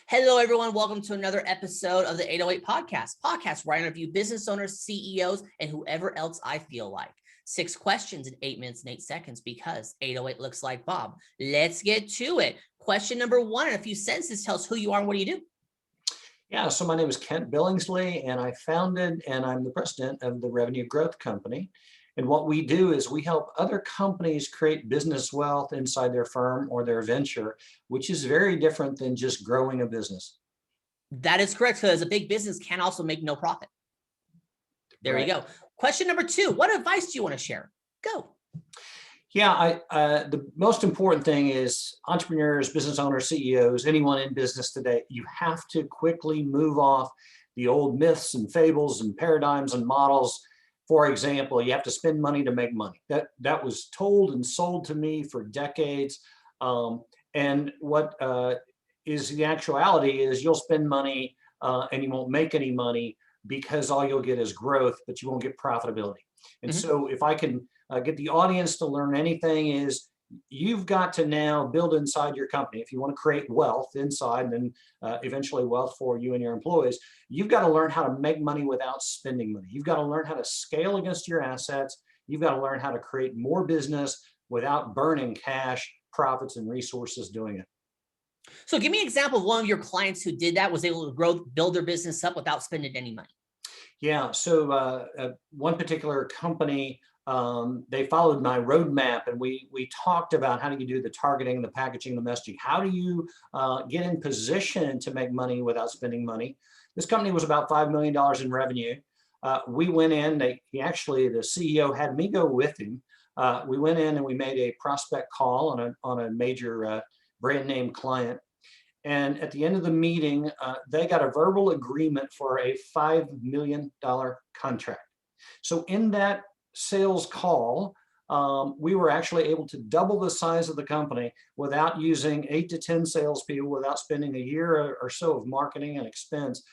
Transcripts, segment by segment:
Hello, everyone. Welcome to another episode of the 808 podcast where I interview business owners, CEOs, and whoever else I feel like. 6 questions in 8 minutes and 8 seconds because 808 looks like Bob. Let's get to it. Question number 1 in a few sentences. Tell us who you are and what do you do? Yeah, so my name is Kent Billingsley, and I founded and I'm the president of the Revenue Growth Company. And what we do is we help other companies create business wealth inside their firm or their venture, which is very different than just growing a business. That is correct, because a big business can also make no profit. There you go. Question number 2. What advice do you want to share? Go. Yeah, the most important thing is entrepreneurs, business owners, CEOs, anyone in business today, you have to quickly move off the old myths and fables and paradigms and models. For example, you have to spend money to make money. That was told and sold to me for decades. And what is the actuality is you'll spend money and you won't make any money because all you'll get is growth, but you won't get profitability. And so if I can get the audience to learn anything is you've got to now build inside your company. If you want to create wealth inside and then eventually wealth for you and your employees, you've got to learn how to make money without spending money. You've got to learn how to scale against your assets. You've got to learn how to create more business without burning cash, profits, and resources doing it. So give me an example of one of your clients who did that, was able to build their business up without spending any money. Yeah, so one particular company, they followed my roadmap, and we talked about how do you do the targeting, the packaging, the messaging. How do you get in position to make money without spending money? This company was about $5 million in revenue. We went in, the CEO had me go with him. We went in and we made a prospect call on a major brand name client. And at the end of the meeting, they got a verbal agreement for a $5 million contract. So in that sales call, we were actually able to double the size of the company without using 8 to 10 salespeople, without spending a year or so of marketing and expense.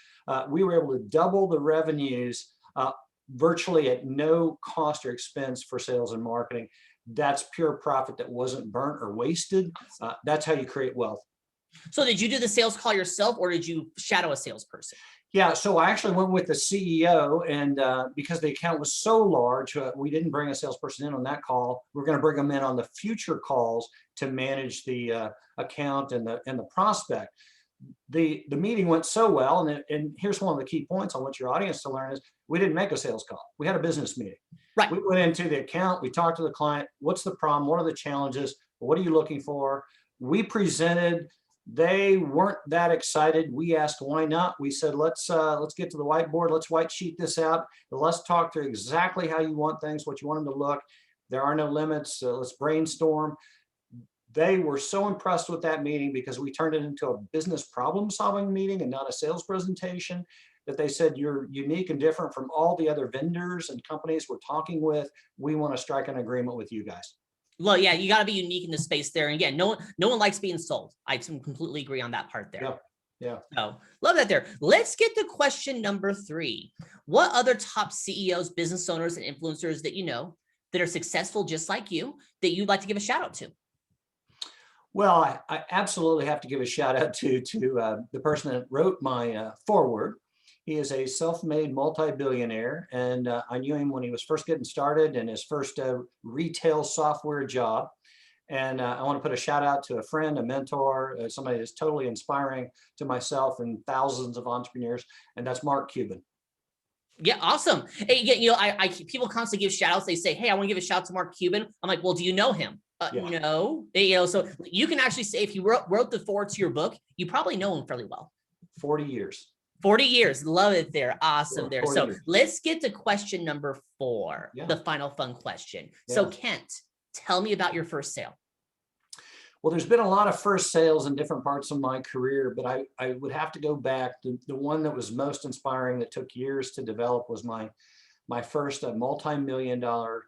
We were able to double the revenues virtually at no cost or expense for sales and marketing. That's pure profit that wasn't burnt or wasted. That's how you create wealth. So did you do the sales call yourself, or did you shadow a salesperson? Yeah, so I actually went with the CEO, and because the account was so large, we didn't bring a salesperson in on that call. We're going to bring them in on the future calls to manage the account and the prospect. The meeting went so well, and here's one of the key points I want your audience to learn is we didn't make a sales call. We had a business meeting. Right. We went into the account, we talked to the client. What's the problem? What are the challenges? What are you looking for? We presented. They weren't that excited. We asked why not. We said, let's get to the whiteboard. Let's white sheet this out. Let's talk through exactly how you want things, what you want them to look. There are no limits. Let's brainstorm. They were so impressed with that meeting because we turned it into a business problem solving meeting and not a sales presentation, that they said, you're unique and different from all the other vendors and companies we're talking with. We want to strike an agreement with you guys. Well, yeah, you got to be unique in the space there. And again, no one likes being sold. I completely agree on that part there. Yeah. So love that there. Let's get to question number 3. What other top CEOs, business owners, and influencers that you know that are successful just like you that you'd like to give a shout out to? Well, I absolutely have to give a shout out to the person that wrote my foreword. He is a self-made multi-billionaire, and I knew him when he was first getting started in his first retail software job. And I want to put a shout out to a friend, a mentor, somebody that's totally inspiring to myself and thousands of entrepreneurs, and that's Mark Cuban. Yeah, awesome. Hey, I people constantly give shout outs. They say, hey, I want to give a shout out to Mark Cuban. I'm like, well, do you know him? No. So you can actually say, if you wrote the foreword to your book, you probably know him fairly well. 40 years. 40 years. Love it there. Awesome there. So years. Let's get to question number 4, the final fun question. So Kent, tell me about your first sale. Well, there's been a lot of first sales in different parts of my career, but I would have to go back. The one that was most inspiring that took years to develop was my first multi-million-dollar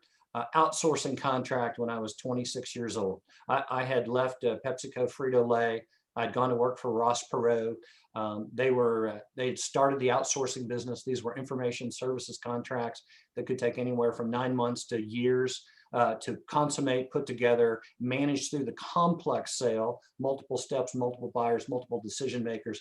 outsourcing contract when I was 26 years old. I had left PepsiCo Frito-Lay. I'd gone to work for Ross Perot. They had started the outsourcing business. These were information services contracts that could take anywhere from 9 months to years. to consummate, put together, manage through the complex sale, multiple steps, multiple buyers, multiple decision makers.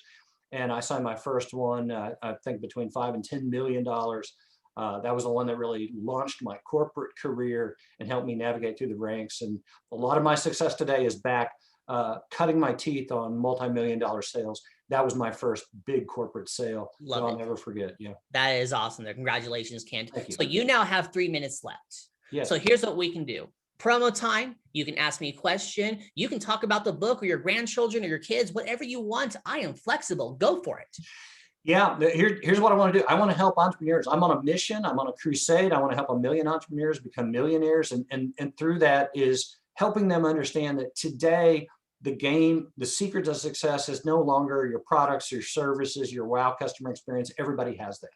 And I signed my first one, I think between $5 and $10 million. That was the one that really launched my corporate career and helped me navigate through the ranks. And a lot of my success today is back cutting my teeth on multi-million-dollar sales. That was my first big corporate sale. Love I'll it. never forget. Yeah. That is awesome there. Congratulations, Kent. Thank you. So you now have 3 minutes left. Yes. So here's what we can do. Promo time. You can ask me a question. You can talk about the book or your grandchildren or your kids, whatever you want. I am flexible. Go for it. Yeah, here's what I want to do. I want to help entrepreneurs. I'm on a mission. I'm on a crusade. I want to help 1 million entrepreneurs become millionaires. And through that is helping them understand that today, the secret to success is no longer your products, your services, your wow customer experience. Everybody has that.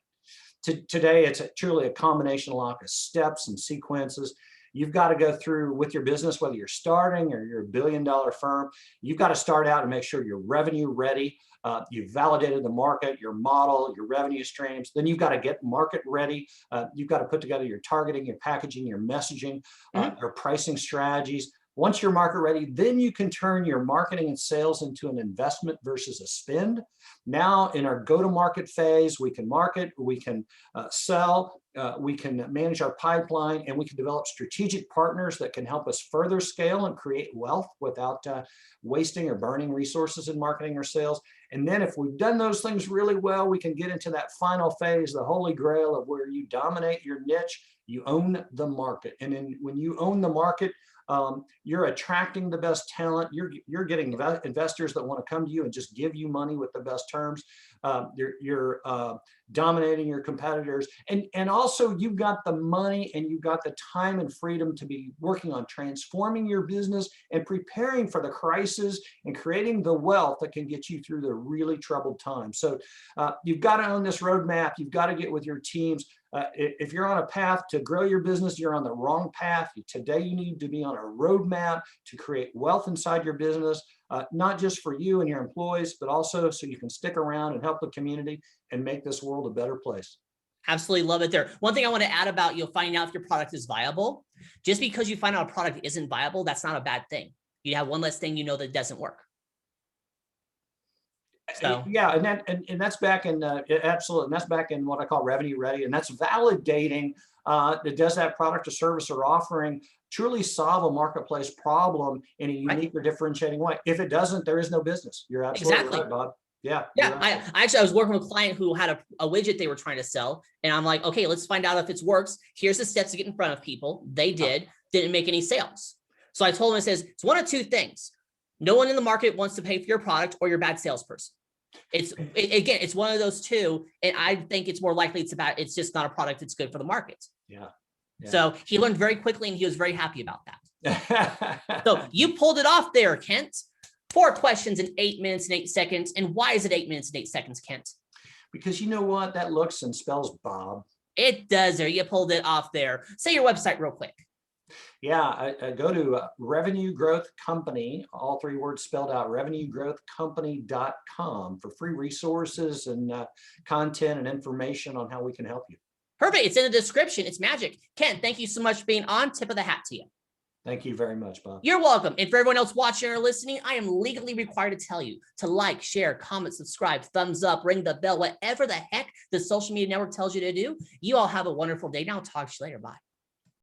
Today, it's truly a combination lock of steps and sequences. You've got to go through with your business, whether you're starting or you're a billion-dollar firm. You've got to start out and make sure you're revenue ready. You've validated the market, your model, your revenue streams. Then you've got to get market ready. You've got to put together your targeting, your packaging, your messaging, your pricing strategies. Once you're market ready, then you can turn your marketing and sales into an investment versus a spend. Now in our go-to-market phase, we can market, we can sell, we can manage our pipeline, and we can develop strategic partners that can help us further scale and create wealth without wasting or burning resources in marketing or sales. And then if we've done those things really well, we can get into that final phase, the holy grail of where you dominate your niche, you own the market. And then when you own the market, you're attracting the best talent. You're getting investors that want to come to you and just give you money with the best terms. You're dominating your competitors, and also you've got the money and you've got the time and freedom to be working on transforming your business and preparing for the crisis and creating the wealth that can get you through the really troubled times. So you've got to own this roadmap. You've got to get with your teams. If you're on a path to grow your business, you're on the wrong path. Today, you need to be on a roadmap to create wealth inside your business, not just for you and your employees, but also so you can stick around and help the community and make this world a better place. Absolutely love it there. One thing I want to add about you'll find out if your product is viable. Just because you find out a product isn't viable, that's not a bad thing. You have one less thing you know that doesn't work. So yeah, and that's back in absolutely, and that's back in what I call revenue ready, and that's validating that does that product or service or offering truly solve a marketplace problem in a unique or differentiating way. If it doesn't, there is no business. You're absolutely right, Bob. Yeah. Yeah. I was working with a client who had a widget they were trying to sell. And I'm like, okay, let's find out if it works. Here's the steps to get in front of people. They didn't make any sales. So I told him, it says, it's one of two things. No one in the market wants to pay for your product or you're a bad salesperson. Again, it's one of those two. And I think it's more likely it's just not a product that's good for the market. Yeah. So he learned very quickly and he was very happy about that. So you pulled it off there, Kent. 4 questions in 8 minutes and 8 seconds. And why is it 8 minutes and 8 seconds, Kent? Because you know what? That looks and spells Bob. It does there. You pulled it off there. Say your website real quick. Yeah, I go to Revenue Growth Company, all 3 words spelled out, revenuegrowthcompany.com for free resources and content and information on how we can help you. Perfect. It's in the description. It's magic. Ken, thank you so much for being on. Tip of the hat to you. Thank you very much, Bob. You're welcome. And for everyone else watching or listening, I am legally required to tell you to like, share, comment, subscribe, thumbs up, ring the bell, whatever the heck the social media network tells you to do. You all have a wonderful day. Now, talk to you later. Bye.